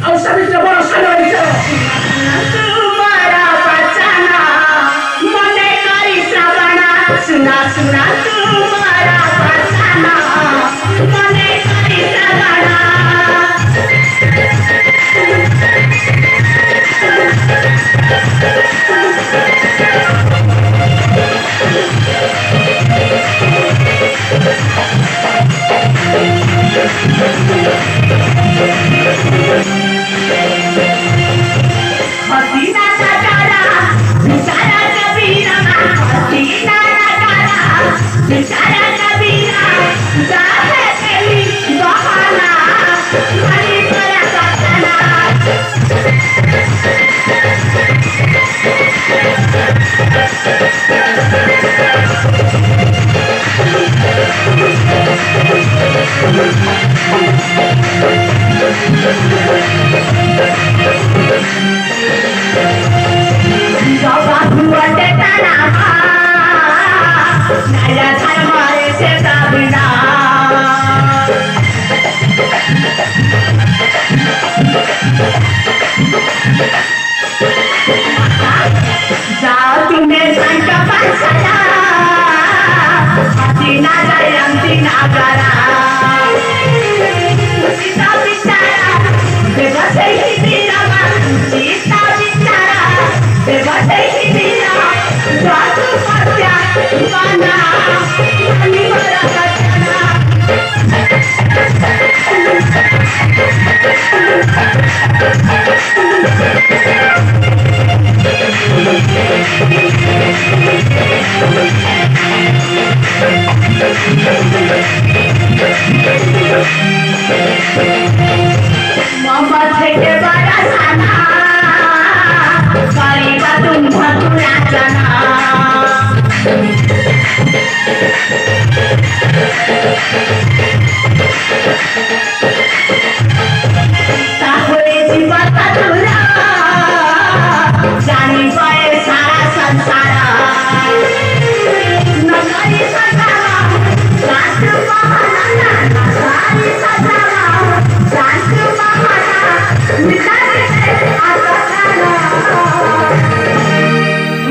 औषधीचे बरं सांगायचं तुम्हारा बचाना मने करी श्रवणा सुना सुना तुम्हारा बचाना मने करी श्रवणा हसीना नजारा बेचारा कबीरा हसीना नजारा बेचारा कबीरा जाहे तेरी बहाना मनी करा बचाना बाबा हुआटे ताना नया धर्मारे से दाबिना जाओ तुम्हें संत पासना हसीना जयंती नागरा सीता बिचारा देवसे ही दीना सीता बिचारा देवसे ही दीना जातु पत्या पाना मनी बरा बचना मामा थे बड़ा साना गरीबा तुम भटुरा जाना ताहरे जीवन भटुरा जानी पाए सारा संसारा नगरी सजावा शांत बहाना नगरी सजावा शांत बहाना मिटाने आसना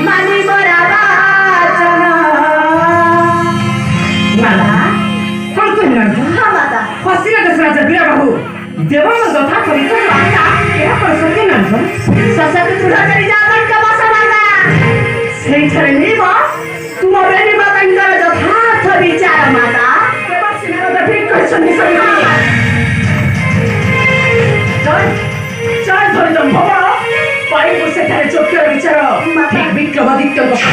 मनी बराबा जना मला कोण कोण म्हणतो हा माता हसीना दसराचा बिरा भाऊ देवाला जथा करीतो आता या प्रसंगी म्हणतो ससत तुझा तरी जागण का बसा माता সেই ছেলে বা তোমার বেনি বাতান করে যথার্থ বিচার মাতা এবার সিনেমাটা ঠিক করছেন নিশ্চয় জয় জয় ধরিলাম বাবা পাই বসে তারে চোখের বিচার ঠিক বিক্রমাদিত্য কথা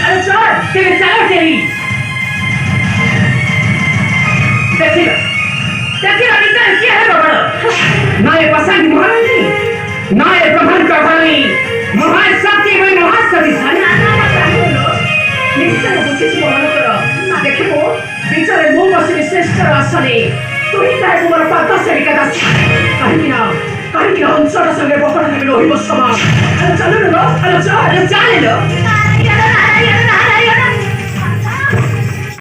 আরে জয় তেরে চালা তেরি দেখিল দেখিল বিচার কি है বাবা না এ পছন্দ মহারানী না এ প্রধান প্রধানী মহান শক্তি में महाशक्ति সানা নিশ্চয় বুঝেছি মনে করো দেখিব বিচারে ମୁଁ ବସିବି ଶ୍ରେଷ୍ଠ ଆସନେ ତୁହି ତାହାକୁ ମୋର ପାଦ ସେରିକା ଦାସ କାହିଁକି ନା ଅଞ୍ଚଳ ସଙ୍ଗେ ବକଡ଼ ରହିବ ସମାନ ଚାଲୁନ ଚାଲିଲ